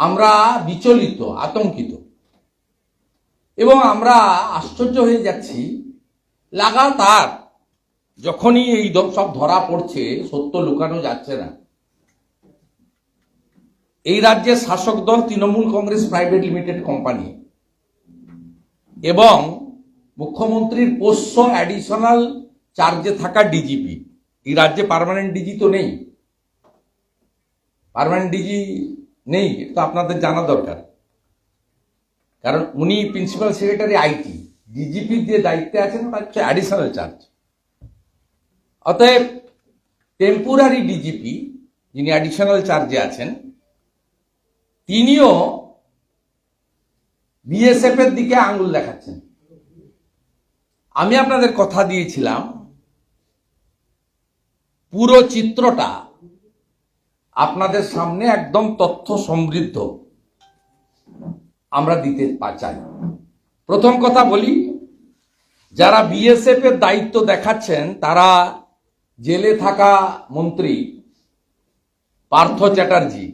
আমরা বিচলিত, আতঙ্কিত এবং আমরা আশ্চর্য হয়ে যাচ্ছি। লাগাতার যখনই এই সব ধরা পড়ছে, সত্য লুকানো যাচ্ছে না। এই রাজ্যের শাসক দল Trinamool Congress private limited company এবং মুখ্যমন্ত্রীর পোষ্য অ্যাডিশনাল চার্জে থাকা ডিজিপি, এই রাজ্যে পার্মানেন্ট ডিজি তো নেই, পার্মানেন্ট ডিজি নেই, এটা আপনাদের জানা দরকার। কারণ উনি প্রিন্সিপাল সেক্রেটারি আইটি, ডিজিপি যে দায়িত্বে আছেন তার হচ্ছে অ্যাডিশনাল চার্জ। অতএব টেম্পোরারি ডিজিপি যিনি অ্যাডিশনাল চার্জে আছেন, তিনিও বিএসএফ এর দিকে আঙুল দেখাচ্ছেন। আমি আপনাদের কথা দিয়েছিলাম পুরো চিত্রটা আপনাদের সামনে একদম তথ্য সমৃদ্ধ আমরা দিতে চাই। প্রথম কথা বলি, যারা বিএসএফ এর দায়িত্ব দেখাচ্ছেন তারা জেলে থাকা মন্ত্রী পার্থ চ্যাটার্জি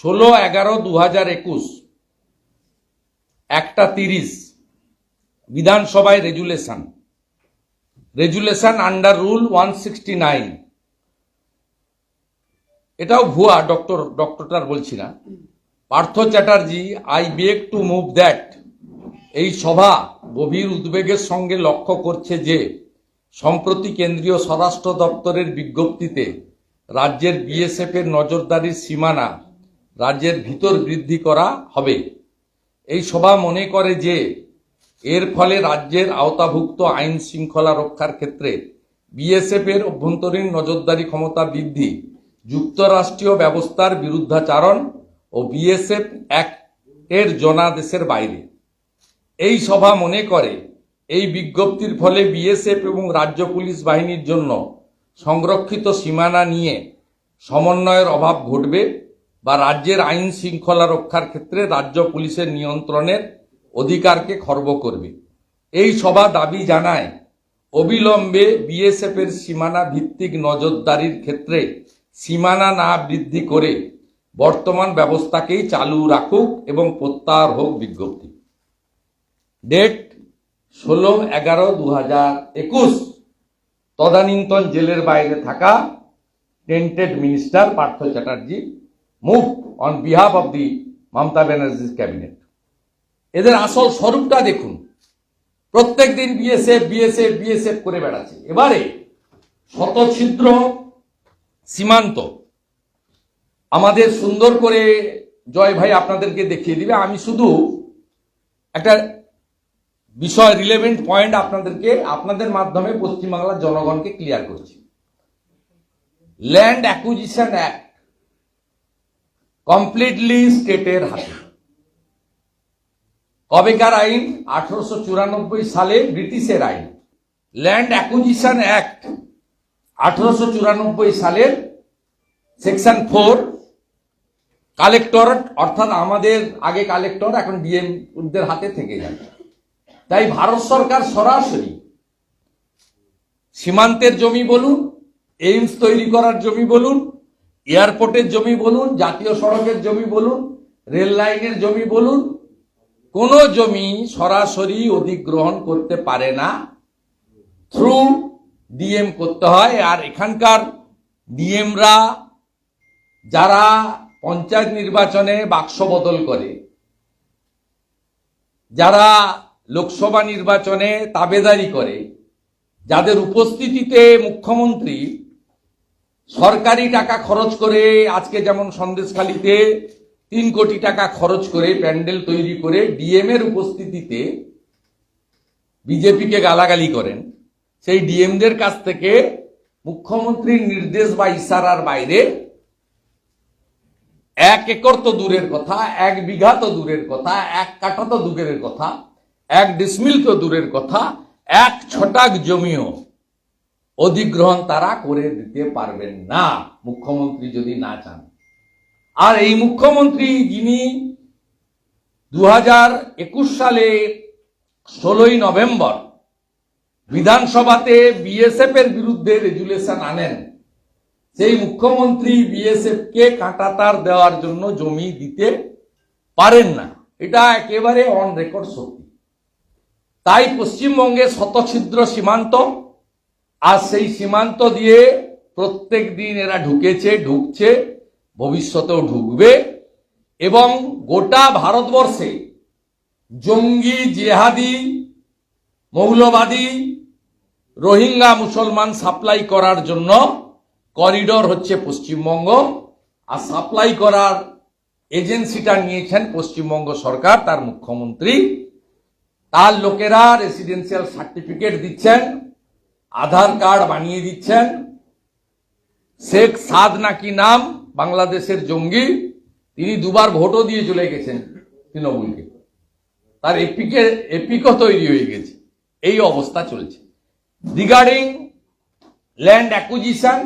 16/11/2021 1:30 বিধানসভায় রেজুলেশন আন্ডার রুল 169, এটাও ভুয়া, ডক্টরটার বলছি না। Partha Chatterjee, I beg to move that, এই সভা গভীর উদ্বেগের সঙ্গে লক্ষ্য করছে যে সম্প্রতি কেন্দ্রীয় স্বরাষ্ট্র দপ্তরের বিজ্ঞপ্তিতে রাজ্যের বিএসএফ এর নজরদারির সীমানা রাজ্যের ভিতর বৃদ্ধি করা হবে। এই সভা মনে করে যে এর ফলে রাজ্যের আওতাভুক্ত আইন শৃঙ্খলা রক্ষার ক্ষেত্রে বিএসএফ এর অভ্যন্তরীণ নজরদারি ক্ষমতা বৃদ্ধি, যুক্তরাষ্ট্রীয় ব্যবস্থার বিরুদ্ধাচারণ ও বিএসএফ অ্যাক্টের জনাদেশের বাইরে। এই সভা মনে করে এই বিজ্ঞপ্তির ফলে বিএসএফ এবং রাজ্য পুলিশ বাহিনীর জন্য সংরক্ষিত সীমানা নিয়ে সমন্বয়ের অভাব ঘটবে বা রাজ্যের আইন শৃঙ্খলা রক্ষার ক্ষেত্রে রাজ্য পুলিশের নিয়ন্ত্রণের অধিকারকে খর্ব করবে। এই সভা দাবি জানায় অবিলম্বে বিএসএফ এর সীমানা ভিত্তিক নজরদারির ক্ষেত্রে সীমানা না বৃদ্ধি করে বর্তমান ব্যবস্থাকেই চালু রাখুক এবং প্রত্যাহার হোক বিজ্ঞপ্তি। ডেট 16/11/2021। তদানীন্তন জেলের বাইরে থাকা tainted minister Partha Chatterjee move on behalf of the Mamata ব্যানার্জির ক্যাবিনেট। এদের আসল স্বরূপটা দেখুন, প্রত্যেক দিন বিএসএফ বিএসএফ বিএসএফ করে বেড়াচ্ছে। এবারে শতছিদ্র সীমান্ত আমাদের সুন্দর করে জয় ভাই আপনাদেরকে দেখিয়ে দিবে। আমি শুধু একটা বিষয়, রিলেভেন্ট পয়েন্ট আপনাদের মাধ্যমে পশ্চিমবাংলার জনগণকে ক্লিয়ার করছি। ল্যান্ড অ্যাকুইজিশন অ্যাক্ট কমপ্লিটলি স্টেটের হাতে। কবেকার আইন? 1894 সালে ব্রিটিশের আইন। ল্যান্ড অ্যাকুইজিশন অ্যাক্ট 1894 সালের সেকশন 4, কালেক্টর, অর্থাৎ আমাদের আগে কালেক্টর, এখন ডিএমদের হাতে থেকে যাবে। তাই ভারত সরকার সরাসরি সীমান্তের জমি বলুন, এইমস তৈরি করার জমি বলুন, এয়ারপোর্টের জমি বলুন, জাতীয় সড়কের জমি বলুন, রেল লাইনের জমি বলুন, কোন জমি সরাসরি অধিগ্রহণ করতে পারে না, থ্রু ডিএম করতে হয়। আর এখানকার ডিএমরা যারা পঞ্চায়েত নির্বাচনে বাক্স বদল করে, যারা লোকসভা নির্বাচনে তাবেদারি করে, যাদের উপস্থিতিতে মুখ্যমন্ত্রী সরকারি টাকা খরচ করে, আজকে যেমন সন্দেশখালীতে 3 কোটি টাকা খরচ করে প্যান্ডেল তৈরি করে ডিএম এর উপস্থিতিতে বিজেপিকে গালাগালি করেন, সেই ডিএমদের কাছ থেকে মুখ্যমন্ত্রীর নির্দেশ বা ইশারার বাইরে 1 একর তো দূরের কথা, 1 বিঘা তো দূরের কথা, 1 কাঠা তো দূরের কথা, 1 ডিসমিল তো দূরের কথা, 1 ছটাক জমিও অধিগ্রহণ তারা করে দিতে পারবেন না, মুখ্যমন্ত্রী যদি না চান। আর এই মুখ্যমন্ত্রী, যিনি 2021 সালে 16ই নভেম্বর বিধানসভাতে বিএসএফ এর বিরুদ্ধে রেজুলেশন আনেন, সেই মুখ্যমন্ত্রী বিএসএফ কে কাঁটাতার দেওয়ার জন্য জমি দিতে পারেন না, এটা একেবারে অন রেকর্ড সত্যি। তাই পশ্চিমবঙ্গে শতছিদ্র সীমান্ত, আর সেই সীমান্ত দিয়ে প্রত্যেক দিন এরা ঢুকছে, ভবিষ্যতেও ঢুকবে, এবং গোটা ভারতবর্ষে জঙ্গি, জেহাদি, মৌলবাদী, রোহিঙ্গা মুসলমান সাপ্লাই করার জন্য করিডোর হচ্ছে পশ্চিমবঙ্গ। আর সাপ্লাই করার এজেন্সিটা নিয়েছেন পশ্চিমবঙ্গ সরকার, তার মুখ্যমন্ত্রী। তার লোকেরা রেসিডেন্সিয়াল সার্টিফিকেট দিচ্ছেন, আধার কার্ড বানিয়ে দিচ্ছেন। শেখ সাদ নাকি নাম, বাংলাদেশের জঙ্গি, তিনি দুবার ভোটও দিয়ে চলে গেছেন তৃণমূলকে, তার এপিকও তৈরি হয়ে গেছে। এই অবস্থা চলছে। রিগার্ডিং ল্যান্ড অ্যাকুইজিশন,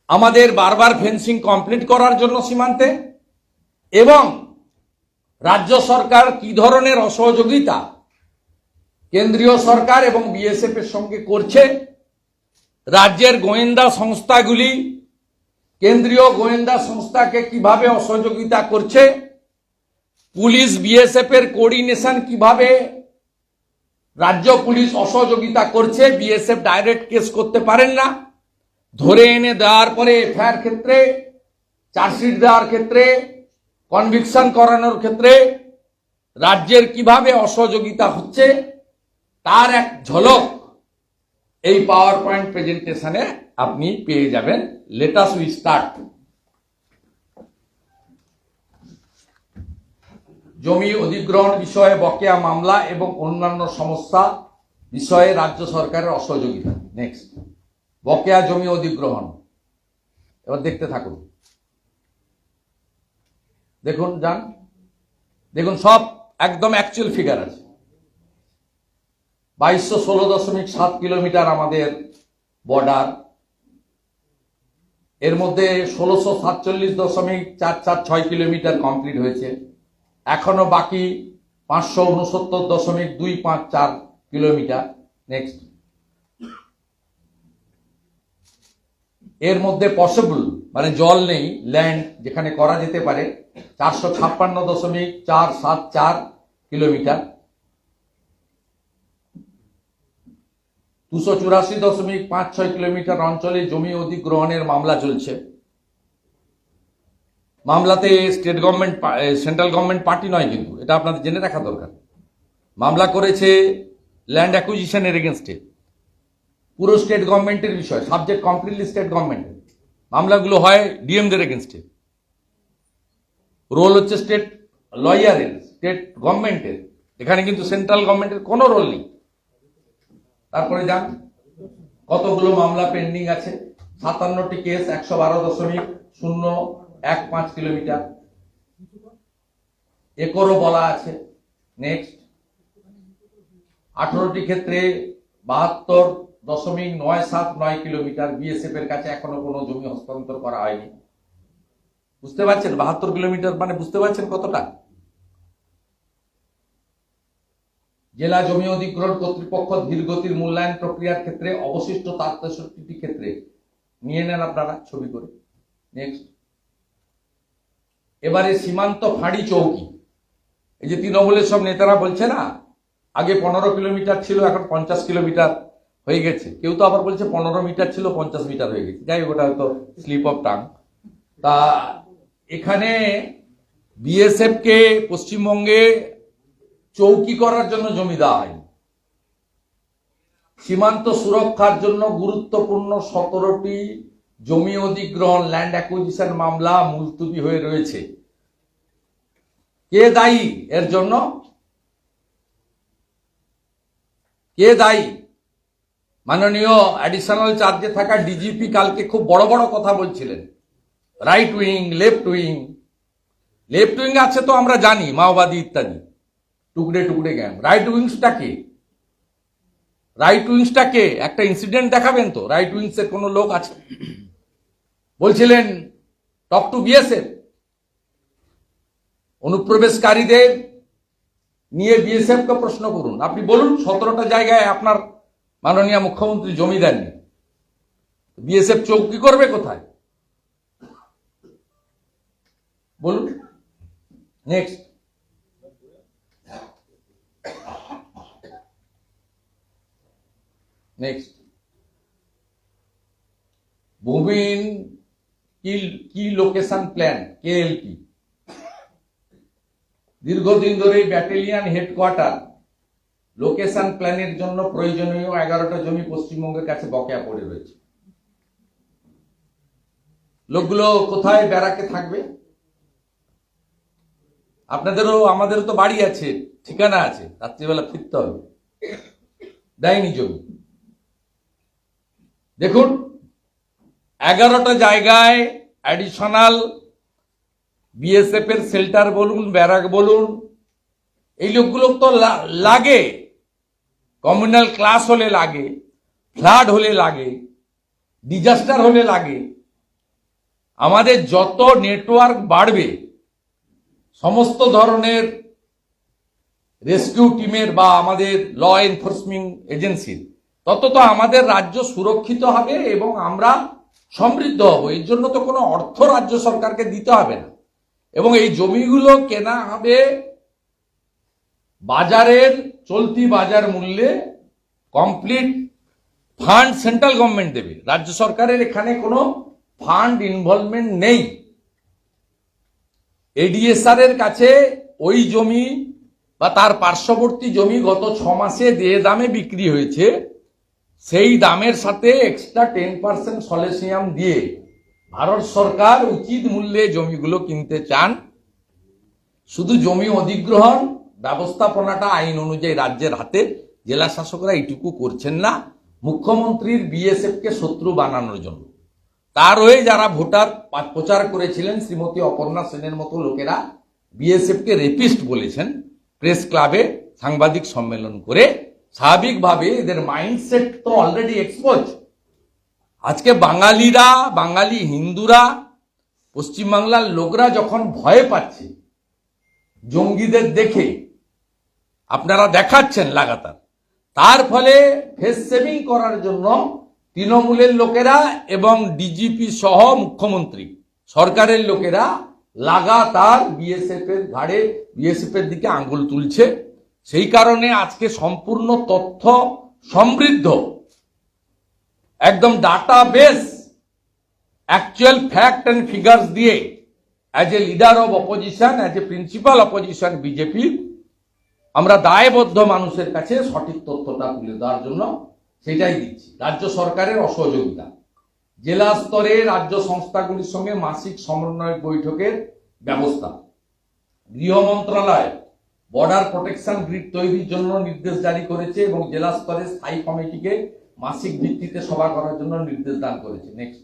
আমাদের বারবার ফেন্সিং কমপ্লিট করার জন্য সীমান্তে, এবং রাজ্য সরকার কি ধরনের অসহযোগিতা কেন্দ্রীয় সরকার এবং বিএসএফ এর সঙ্গে করছে, রাজ্যের গোয়েন্দা সংস্থাগুলি কেন্দ্রীয় গোয়েন্দা সংস্থাকে কিভাবে অসহযোগিতা করছে, পুলিশ বিএসএফ এর কোঅর্ডিনেশন কিভাবে রাজ্য পুলিশ অসহযোগিতা করছে। বিএসএফ ডাইরেক্ট কেস করতে পারেন না, ধরে এনে দেওয়ার পরে এফআইআর ক্ষেত্রে, চার্জশিট দেওয়ার ক্ষেত্রে, কনভিকশন করানোর ক্ষেত্রে রাজ্যের কিভাবে অসহযোগিতা হচ্ছে, তার এক ঝলক এই পাওয়ার পয়েন্ট প্রেজেন্টেশনে আপনি পেয়ে যাবেন। Let us we start. জমি অধিগ্রহণ বিষয়ে বকেয়া মামলা এবং অন্যান্য সমস্যা বিষয়ে রাজ্য সরকারের অসহযোগিতা। নেক্সট, বকেয়া জমি অধিগ্রহণ। এবার দেখতে থাকুন, দেখুন, যান দেখুন, সব একদম অ্যাকচুয়াল ফিগার আছে। 2216.7 কিলোমিটার আমাদের বর্ডার, এর মধ্যে 1647.446 কিলোমিটার কমপ্লিট হয়েছে, এখনো বাকি 569.254 কিলোমিটার। নেক্সট, এর মধ্যে পসিবল মানে জল নেই, ল্যান্ড যেখানে করা যেতে পারে 456.474 কিলোমিটার। 284.56 কিলোমিটার অঞ্চলে জমি অধিগ্রহণের মামলা চলছে। মামলাতে state government, central government party নয়, কিন্তু এটা আপনাদের জেনে রাখা দরকার। মামলা করেছে ল্যান্ড অ্যাকুইজিশনের এগেনস্টে, পুরো স্টেট গভর্নমেন্টের বিষয়, সাবজেক্ট কমপ্লিটলি স্টেট গভর্নমেন্টের। মামলাগুলো হয় ডিএমদের এগেনস্টে, রোল হচ্ছে স্টেট লয়ারের, স্টেট গভর্নমেন্টের, এখানে কিন্তু সেন্ট্রাল গভর্নমেন্টের কোনো রোল নেই। তারপরে যান, কতগুলো মামলা পেন্ডিং আছে, 57টি কেস, 112.015 কিলোমিটার, একরও বলা আছে। নেক্সট, 18টি ক্ষেত্রে 72.979 কিলোমিটার, বিএসএফ এর কাছে এখনো কোনো জমি হস্তান্তর করা হয়নি। বুঝতে পারছেন 72 কিলোমিটার মানে? বুঝতে পারছেন কতটা? জেলা জমি অধিগ্রহণ কর্তৃপক্ষ ধীরগতির মূল্যায়ন প্রক্রিয়ার ক্ষেত্রে অবশিষ্ট 63টি ক্ষেত্রে নিয়ে নেন আপনারা ছবি করে। নেক্সট, এবারে সীমান্ত ফাঁড়ি চৌকি। এই যে তৃণমূলের সব নেতারা বলছে না, আগে 15 কিলোমিটার ছিল, এখন 50 কিলোমিটার হয়ে গেছে। কেউ তো আবার বলছে 15 মিটার ছিল, 50 মিটার হয়ে গেছে। যাই হোক, ওটা হয়তো স্লিপ অফ টাং। তা এখানে বিএসএফ কে পশ্চিমবঙ্গে চৌকি করার জন্য জমি দেওয়া হয়নি। সীমান্ত সুরক্ষার জন্য গুরুত্বপূর্ণ 17টি জমি অধিগ্রহণ ল্যান্ড অ্যাকুইজিশন মামলা মুলতুবি হয়ে রয়েছে। কে দায়ী এর জন্য? কে দায়ী? মাননীয় অ্যাডিশনাল চার্জে থাকা ডিজিপি কালকে খুব বড় বড় কথা বলছিলেন, right wing, left wing. Left wing আছে তো আমরা জানি, মাওবাদী ইত্যাদি, টুকরে টুকরে গ্যাং। রাইট উইংসটা কে? রাইট উইংসটা কে? একটা ইনসিডেন্ট দেখাবেন তো, রাইট উইংস এর কোন লোক আছে? বলছিলেন টক টু বিএসএফ, অনুপ্রবেশকারীদের নিয়ে বিএসএফ কে প্রশ্ন করুন। আপনি বলুন 17টা জায়গায় আপনার মাননীয় মুখ্যমন্ত্রী জমি দেননি, বিএসএফ চৌকি করবে কোথায়? বলুন। নেক্সট, নেক্সট, ভূমিহীন কি লোকেশন প্ল্যান KLP, দীর্ঘদিন ধরে ব্যাটালিয়ন হেডকোয়ার্টার লোকেশন প্ল্যানের জন্য প্রয়োজনীয় 11টা জমি পশ্চিমবঙ্গের কাছে বকেয়া পড়ে রয়েছে। লোকগুলো কোথায় ব্যারাকে থাকবে? আপনাদেরও আমাদেরও তো বাড়ি আছে, ঠিকানা আছে, রাত্রিবেলা ফিরতে হবে। দেয়নি জমি। দেখুন, 11টা জায়গায় অ্যাডিশনাল BSF এর শেল্টার বলুন, ব্যারাক বলুন, এই লোকগুলো তো লাগে। কমিউনাল ক্লাস হলে লাগে, ফ্লাড হলে লাগে, ডিজাস্টার হলে লাগে। আমাদের যত নেটওয়ার্ক বাড়বে সমস্ত ধরনের রেস্কিউ টিমের বা আমাদের ল এনফোর্সমেন্ট এজেন্সির, তত তো আমাদের রাজ্য সুরক্ষিত হবে এবং আমরা সমৃদ্ধ হব। এর জন্য তো কোনো অর্থ রাজ্য সরকারকে দিতে হবে না। এবং এই জমিগুলো কেনা হবে বাজারের চলতি বাজার মূল্যে, কমপ্লিট ফান্ড সেন্ট্রাল গভর্নমেন্ট দেবে। রাজ্য সরকারের এখানে কোনো ফান্ড ইনভলভমেন্ট নেই। ADSR এর কাছে ওই জমি বা তার পার্শ্ববর্তী জমি গত 6 মাসে যে দামে বিক্রি হয়েছে, সেই দামের সাথে এক্সট্রা 10% সলেসিয়াম দিয়ে ভারত সরকার উচিত মূল্যে জমিগুলো কিনতে চান। শুধু জমি অধিগ্রহণ ব্যবস্থাপনাটা আইন অনুযায়ী রাজ্যের হাতে, জেলা শাসকরা এইটুকু করছেন না মুখ্যমন্ত্রীর BSF কে শত্রু বানানোর জন্য। তার হয়ে যারা ভোটার প্রচার করেছিলেন, শ্রীমতী অপর্ণা সেনের মতো লোকেরা BSF কে রেপিস্ট বলেছেন প্রেস ক্লাবে সাংবাদিক সম্মেলন করে। স্বাভাবিকভাবে এদের মাইন্ডসেট তো অলরেডি এক্সপোজ। আজকে বাঙালিরা, বাঙালি হিন্দুরা, পশ্চিমবাংলার লোকরা যখন ভয় পাচ্ছে জঙ্গিদের দেখে, আপনারা দেখাচ্ছেন লাগাতার, তার ফলে ফেস সেভিং করার জন্য তৃণমূলের লোকেরা এবং DGP সহ মুখ্যমন্ত্রী সরকারের লোকেরা লাগাতার BSF এর ঘাড়ে, BSF এর দিকে আঙ্গুল তুলছে। সেই কারণে আজকে সম্পূর্ণ তথ্য সমৃদ্ধ, একদম database, actual fact and figures দিয়ে as a leader of opposition, as a principal opposition BJP, আমরা দায়বদ্ধ মানুষের কাছে সঠিক তথ্যটা তুলে দেওয়ার জন্য সেটাই দিচ্ছি। রাজ্য সরকারের অসহযোগিতা, জেলা স্তরে রাজ্য সংস্থাগুলির সঙ্গে মাসিক সমন্বয় বৈঠকের ব্যবস্থা, গৃহ মন্ত্রণালয় বর্ডার প্রোটেকশন গ্রিড তৈরির জন্য নির্দেশ জারি করেছে এবং জেলা স্তরে স্থায়ী কমিটিকে মাসিক ভিত্তিতে সভা করার জন্য নির্দেশ দান করেছে। নেক্সট,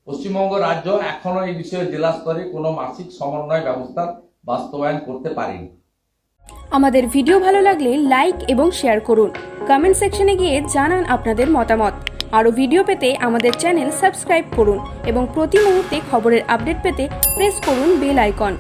পশ্চিমবঙ্গ রাজ্য এখনো এই বিষয়ে জেলা স্তরে কোনো মাসিক সমন্বয় ব্যবস্থা বাস্তবায়ন করতে পারেনি। আমাদের ভিডিও ভালো লাগলে লাইক এবং শেয়ার করুন। কমেন্ট সেকশনে গিয়ে জানান আপনাদের মতামত। আরও ভিডিও পেতে আমাদের চ্যানেল সাবস্ক্রাইব করুন এবং প্রতি মুহূর্তে খবরের আপডেট পেতে প্রেস করুন বেল আইকন।